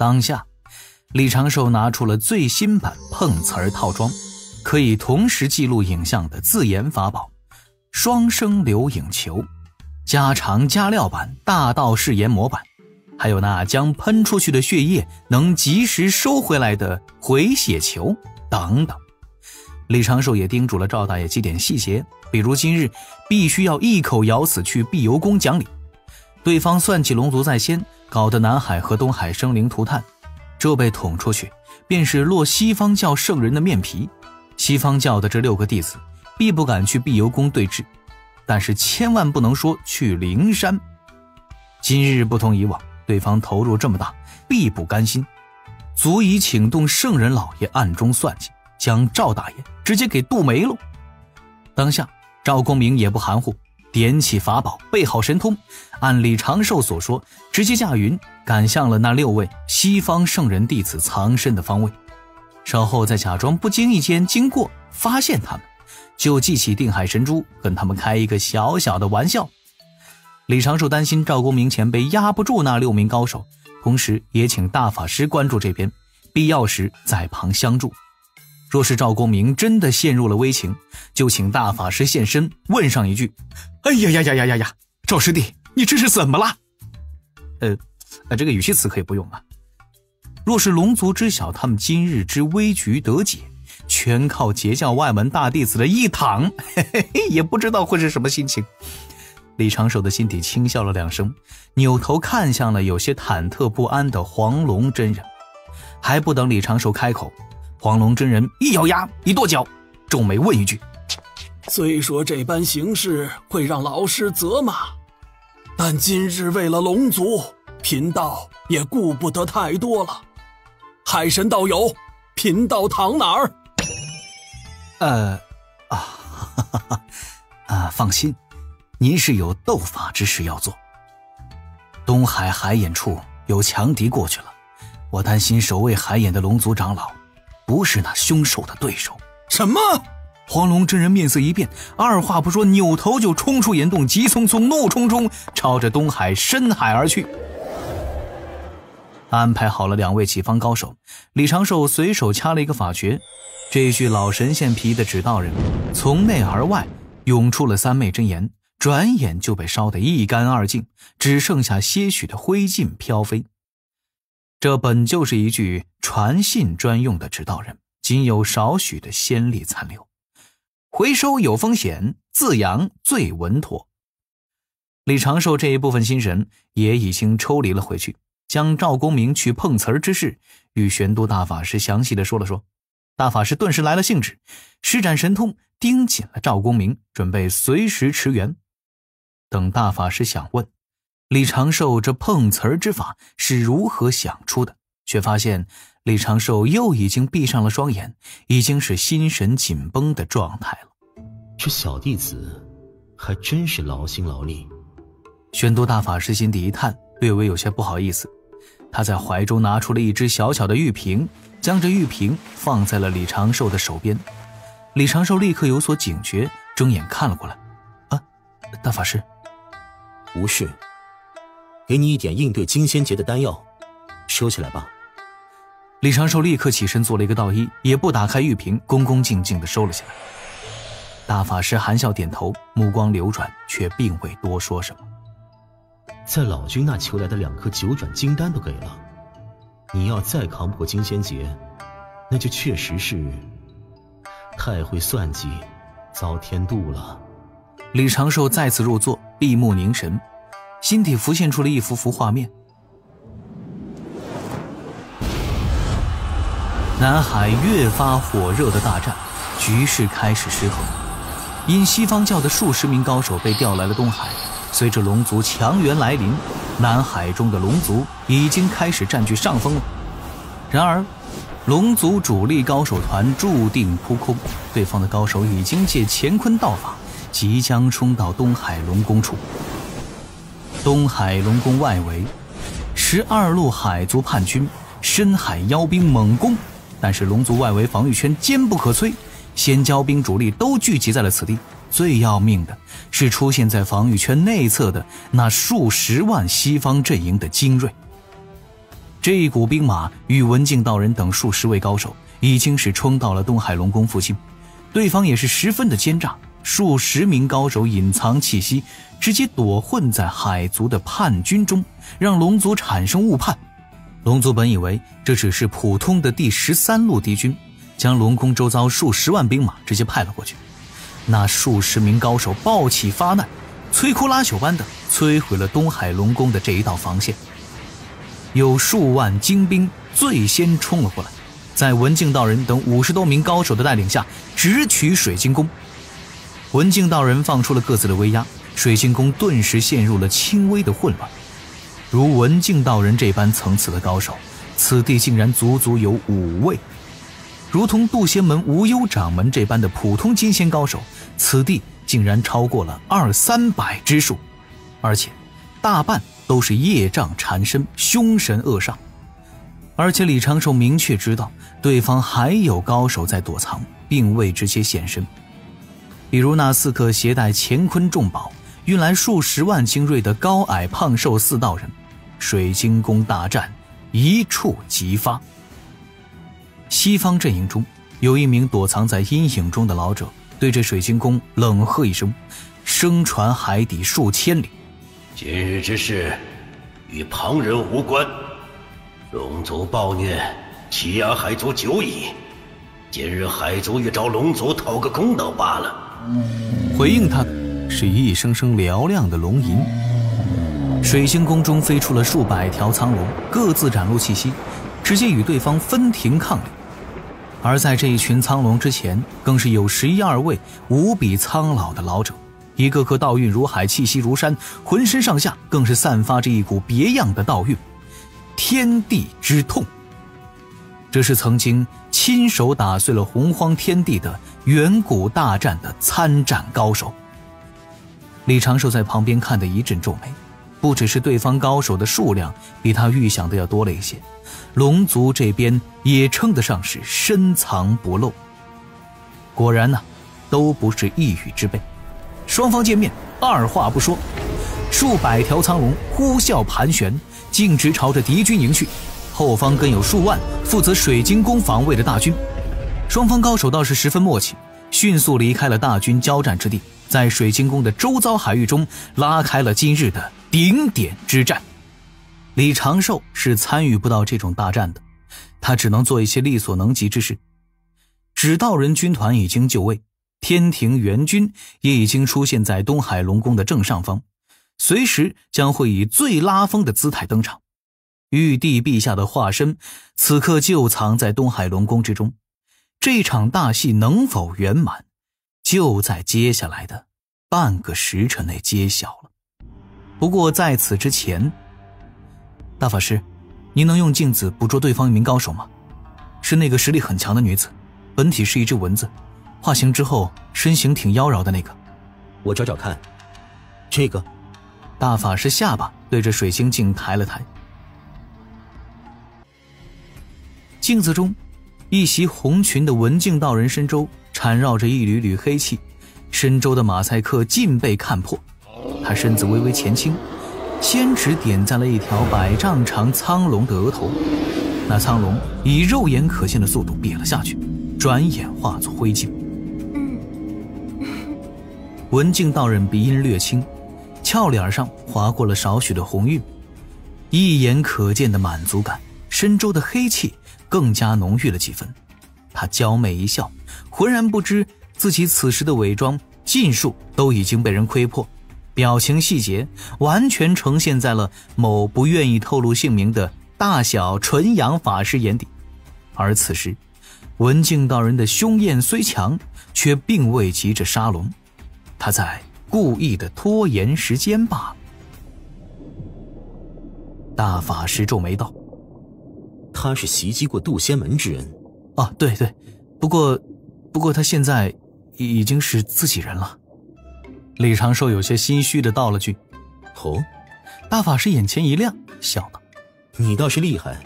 当下李长寿拿出了最新版碰瓷儿套装，可以同时记录影像的自研法宝双生留影球，加长加料版大道誓言模板，还有那将喷出去的血液能及时收回来的回血球等等。李长寿也叮嘱了赵大爷几点细节，比如今日必须要一口咬死去碧游宫讲理。对方算计龙族在先，搞得南海和东海生灵涂炭，这被捅出去便是落西方教圣人的面皮。西方教的这6个弟子必不敢去碧游宫对峙，但是千万不能说去灵山。今日不同以往，对方投入这么大，必不甘心，足以请动圣人老爷暗中算计，将赵大爷直接给渡没了。当下赵公明也不含糊，点起法宝，备好神通，按李长寿所说，直接驾云赶向了那6位西方圣人弟子藏身的方位。稍后再假装不经意间经过，发现他们，就记起定海神珠，跟他们开一个小小的玩笑。李长寿担心赵公明前辈压不住那6名高手，同时也请大法师关注这边，必要时在旁相助。若是赵公明真的陷入了危情，就请大法师现身，问上一句：哎呀呀呀呀呀呀，赵师弟，你这是怎么了？这个语气词可以不用啊。若是龙族知晓他们今日之危局得解，全靠截教外门大弟子的一躺，也不知道会是什么心情。李长寿的心底轻笑了2声，扭头看向了有些忐忑不安的黄龙真人。还不等李长寿开口，黄龙真人一咬牙一跺脚，皱眉问一句：虽说这般行事会让老师责骂，但今日为了龙族，贫道也顾不得太多了。海神道友，贫道躺哪儿？放心，您是有斗法之事要做。东海海眼处有强敌过去了，我担心守卫海眼的龙族长老不是那凶手的对手。什么？黄龙真人面色一变，二话不说，扭头就冲出岩洞，急匆匆怒冲冲朝着东海深海而去。安排好了2位己方高手，李长寿随手掐了一个法诀，这具老神仙皮的指道人从内而外涌出了3昧真言，转眼就被烧得一干二净，只剩下些许的灰烬飘飞。这本就是一具传信专用的指道人，仅有少许的仙力残留，回收有风险，自扬最稳妥。李长寿这一部分心神也已经抽离了回去，将赵公明去碰瓷儿之事与玄都大法师详细的说了说。大法师顿时来了兴致，施展神通盯紧了赵公明，准备随时驰援。等大法师想问李长寿这碰瓷儿之法是如何想出的，却发现李长寿又已经闭上了双眼，已经是心神紧绷的状态了。这小弟子还真是劳心劳力。玄都大法师心底一叹，略微有些不好意思。他在怀中拿出了一只小小的玉瓶，将这玉瓶放在了李长寿的手边。李长寿立刻有所警觉，睁眼看了过来。大法师。无事，给你一点应对金仙劫的丹药，收起来吧。李长寿立刻起身做了一个道揖，也不打开玉瓶，恭恭敬敬地收了下来。大法师含笑点头，目光流转，却并未多说什么。在老君那求来的2颗9转金丹都给了，你要再扛不过金仙劫，那就确实是太会算计，遭天妒了。李长寿再次入座，闭目凝神，心底浮现出了一幅幅画面。南海越发火热的大战，局势开始失衡。因西方教的数十名高手被调来了东海，随着龙族强援来临，南海中的龙族已经开始占据上风了。然而龙族主力高手团注定扑空，对方的高手已经借乾坤道法即将冲到东海龙宫处。东海龙宫外围12路海族叛军深海妖兵猛攻，但是龙族外围防御圈坚不可摧，仙蛟兵主力都聚集在了此地。最要命的是出现在防御圈内侧的那数十万西方阵营的精锐。这一股兵马与文敬道人等数十位高手已经是冲到了东海龙宫附近，对方也是十分的奸诈，数十名高手隐藏气息，直接躲混在海族的叛军中，让龙族产生误判。龙族本以为这只是普通的第13路敌军，将龙宫周遭数十万兵马直接派了过去。那数十名高手暴起发难，摧枯拉朽般的摧毁了东海龙宫的这一道防线。有数万精兵最先冲了过来，在文敬道人等50多名高手的带领下直取水晶宫。文敬道人放出了各自的威压，水晶宫顿时陷入了轻微的混乱。如文敬道人这般层次的高手，此地竟然足足有5位；如同渡仙门无忧掌门这般的普通金仙高手，此地竟然超过了200-300之数，而且大半都是业障缠身，凶神恶煞。而且李长寿明确知道对方还有高手在躲藏，并未直接现身。比如那4个携带乾坤重宝运来数十万精锐的高矮胖瘦4道人，水晶宫大战一触即发。西方阵营中有一名躲藏在阴影中的老者，对着水晶宫冷喝一声，声传海底数千里：今日之事与旁人无关，龙族暴虐，欺压海族久矣，今日海族欲找龙族讨个公道罢了。回应他的是一声声嘹亮的龙吟。水晶宫中飞出了数百条苍龙，各自展露气息，直接与对方分庭抗礼。而在这一群苍龙之前，更是有11-12位无比苍老的老者，一个个道韵如海，气息如山，浑身上下更是散发着一股别样的道韵，天地之痛。这是曾经亲手打碎了洪荒天地的远古大战的参战高手。李长寿在旁边看得一阵皱眉，不只是对方高手的数量比他预想的要多了一些，龙族这边也称得上是深藏不露。果然呢，都不是一语之辈。双方见面，二话不说，数百条苍龙呼啸盘旋，径直朝着敌军迎去。后方更有数万负责水晶宫防卫的大军。双方高手倒是十分默契，迅速离开了大军交战之地，在水晶宫的周遭海域中拉开了今日的顶点之战。李长寿是参与不到这种大战的，他只能做一些力所能及之事。指道人军团已经就位，天庭援军也已经出现在东海龙宫的正上方，随时将会以最拉风的姿态登场。玉帝陛下的化身此刻就藏在东海龙宫之中，这场大戏能否圆满，就在接下来的半个时辰内揭晓了。不过在此之前，大法师，您能用镜子捕捉对方一名高手吗？是那个实力很强的女子，本体是一只蚊子，化形之后身形挺妖娆的那个。我找找看。这个。大法师下巴对着水晶镜抬了抬。镜子中，一袭红裙的文敬道人身周缠绕着一缕缕黑气，身周的马赛克尽被看破。他身子微微前倾，先指点在了一条100丈长苍龙的额头，那苍龙以肉眼可见的速度瘪了下去，转眼化作灰烬。文敬道人鼻音略轻，俏脸上划过了少许的红晕，一眼可见的满足感，身周的黑气更加浓郁了几分。他娇媚一笑，浑然不知自己此时的伪装尽数都已经被人窥破，表情细节完全呈现在了某不愿意透露姓名的大小纯阳法师眼底。而此时文敬道人的凶焰虽强，却并未急着杀龙，他在故意的拖延时间罢了。大法师皱眉道：他是袭击过渡仙门之人。啊，对对，不过他现在已经是自己人了。李长寿有些心虚的道了句：哦。大法师眼前一亮，笑道：你倒是厉害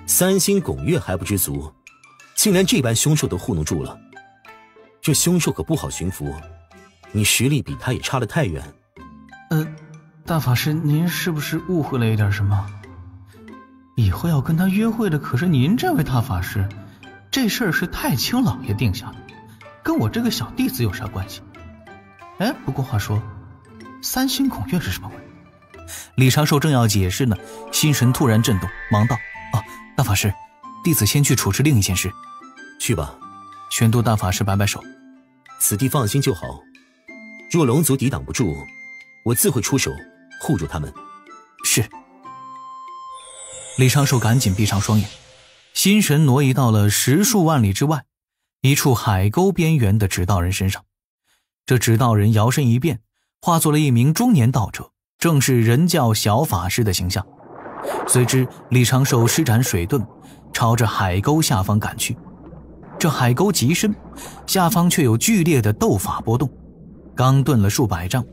，3星拱月还不知足，竟然这般凶兽都糊弄住了。这凶兽可不好驯服，你实力比他也差得太远。大法师您是不是误会了一点什么？以后要跟他约会的可是您这位大法师，这事儿是太清老爷定下的，跟我这个小弟子有啥关系？哎，不过话说，三星孔院是什么鬼？李长寿正要解释呢，心神突然震动，忙道：大法师，弟子先去处置另一件事。去吧。玄都大法师摆摆手，此地放心就好，若龙族抵挡不住，我自会出手护住他们。是。李长寿赶紧闭上双眼，心神挪移到了10数万里之外一处海沟边缘的指道人身上。这指道人摇身一变，化作了一名中年道者，正是人教小法师的形象。随之李长寿施展水遁，朝着海沟下方赶去。这海沟极深，下方却有剧烈的斗法波动，刚遁了数百丈，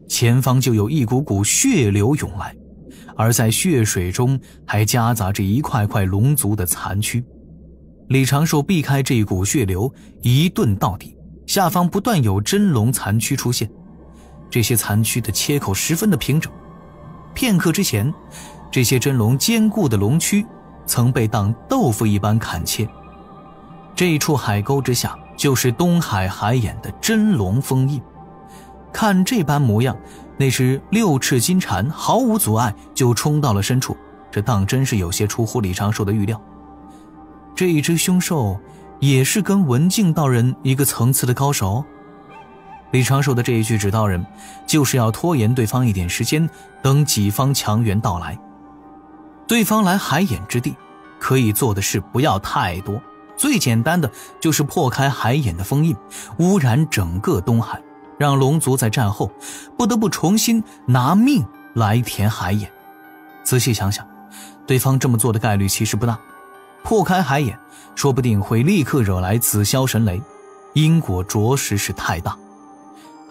前方就有一股股血流涌来，而在血水中还夹杂着一块块龙族的残躯。李长寿避开这一股血流，一遁到底，下方不断有真龙残躯出现，这些残躯的切口十分的平整。片刻之前，这些真龙坚固的龙躯曾被当豆腐一般砍切。这一处海沟之下，就是东海海眼的真龙封印。看这般模样，那只6翅金蝉毫无阻碍就冲到了深处，这当真是有些出乎李长寿的预料。这一只凶兽也是跟文静道人一个层次的高手。李长寿的这一句指道人，就是要拖延对方一点时间，等己方强援到来。对方来海眼之地，可以做的事不要太多，最简单的就是破开海眼的封印，污染整个东海，让龙族在战后不得不重新拿命来填海眼。仔细想想，对方这么做的概率其实不大，破开海眼说不定会立刻惹来紫霄神雷，因果着实是太大。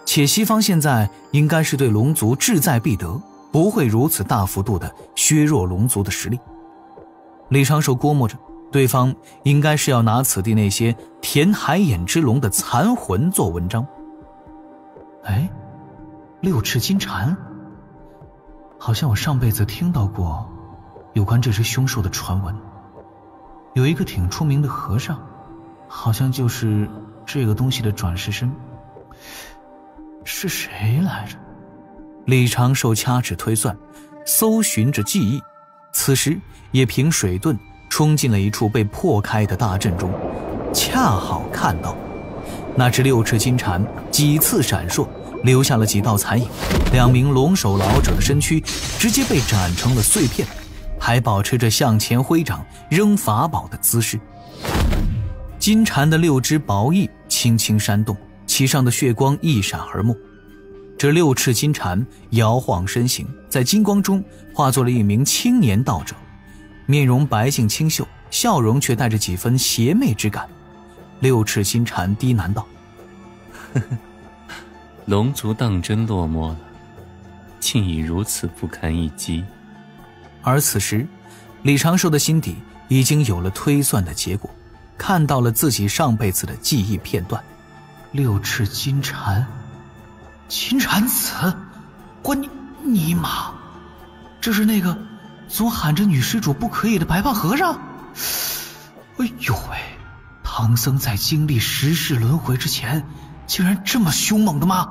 且西方现在应该是对龙族志在必得，不会如此大幅度的削弱龙族的实力。李长寿估摸着对方应该是要拿此地那些填海眼之龙的残魂做文章。哎，6翅金蝉，好像我上辈子听到过有关这只凶兽的传闻，有一个挺出名的和尚，好像就是这个东西的转世身，是谁来着？李长寿掐指推算，搜寻着记忆，此时也凭水遁冲进了一处被破开的大阵中，恰好看到那只6翅金蝉几次闪烁，留下了几道残影，2名龙首老者的身躯直接被斩成了碎片，还保持着向前挥掌扔法宝的姿势。金蝉的6只薄翼轻轻扇动，其上的血光一闪而没。这6翅金蝉摇晃身形，在金光中化作了一名青年道者，面容白净清秀，笑容却带着几分邪魅之感。6翅金蝉低喃道：呵呵，龙族当真落寞了，竟已如此不堪一击。而此时李长寿的心底已经有了推算的结果，看到了自己上辈子的记忆片段。6翅金蝉，金蝉子，关你妈！这是那个总喊着女施主不可以的白发和尚。哎呦喂，唐僧在经历10世轮回之前竟然这么凶猛的吗？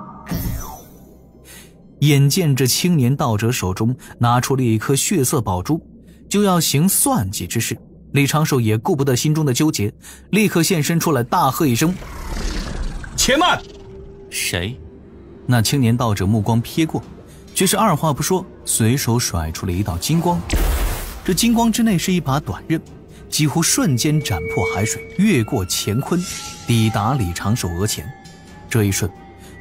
眼见这青年道者手中拿出了一颗血色宝珠，就要行算计之事，李长寿也顾不得心中的纠结，立刻现身出来，大喝一声：且慢！谁？那青年道者目光瞥过，却是二话不说，随手甩出了一道金光。这金光之内是一把短刃，几乎瞬间斩破海水，越过乾坤，抵达李长寿额前。这一瞬，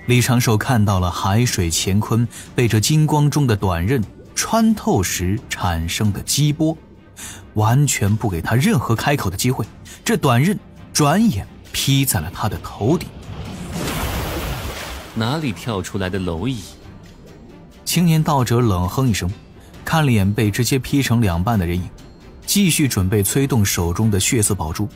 李长寿看到了海水乾坤被这金光中的短刃穿透时产生的激波，完全不给他任何开口的机会。这短刃转眼劈在了他的头顶。哪里跳出来的蝼蚁？青年道者冷哼一声，看了眼被直接劈成2半的人影，继续准备催动手中的血色宝珠。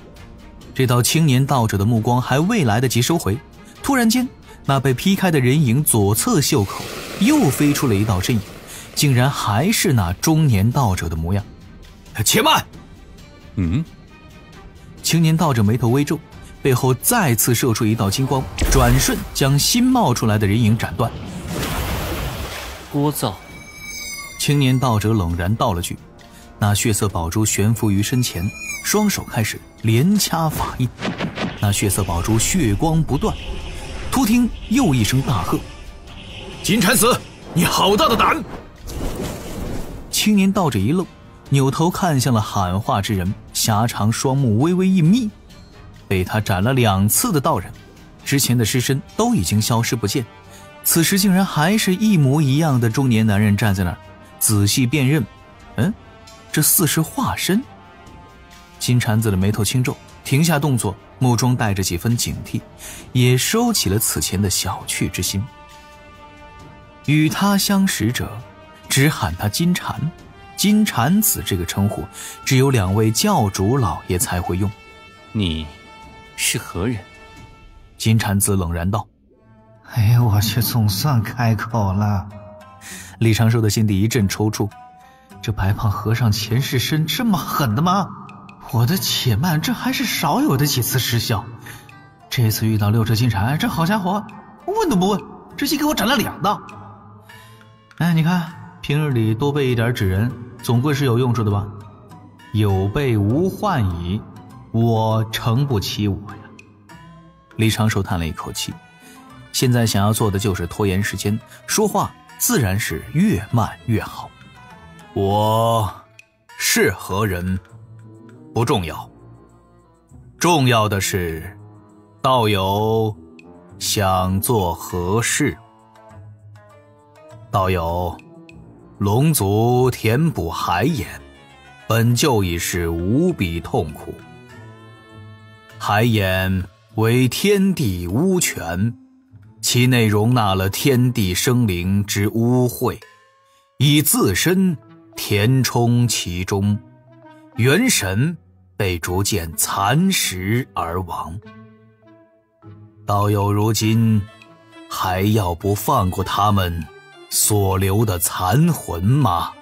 这道青年道者的目光还未来得及收回，突然间那被劈开的人影左侧袖口又飞出了一道身影，竟然还是那中年道者的模样。且慢！青年道者眉头微皱，背后再次射出一道金光，转瞬将新冒出来的人影斩断。聒噪！青年道者冷然道了句，那血色宝珠悬浮于身前，双手开始连掐法印，那血色宝珠血光不断。突听又一声大喝：“金蝉子，你好大的胆！”青年道者一愣，扭头看向了喊话之人，狭长双目微微一眯。被他斩了2次的道人，之前的尸身都已经消失不见，此时竟然还是一模一样的中年男人站在那儿。仔细辨认，这似是化身。金蝉子的眉头轻皱，停下动作，目中带着几分警惕，也收起了此前的小觑之心。与他相识者，只喊他金蝉，金蝉子这个称呼，只有2位教主老爷才会用。你是何人？金蝉子冷然道：“哎，我去，总算开口了。”李长寿的心底一阵抽搐，这白胖和尚前世身这么狠的吗？我的且慢，这还是少有的几次失效。这次遇到6只金蝉，这好家伙，问都不问，直接给我斩了2道。你看，平日里多备一点纸人，总归是有用处的吧？有备无患矣，我诚不欺我呀。李长寿叹了一口气，现在想要做的就是拖延时间，说话自然是越慢越好。我是何人不重要，重要的是道友想做何事。道友，龙族填补海眼本就已是无比痛苦，海眼为天地污泉，其内容纳了天地生灵之污秽，以自身填充其中，元神被逐渐蚕食而亡。道友如今还要不放过他们所留的残魂吗？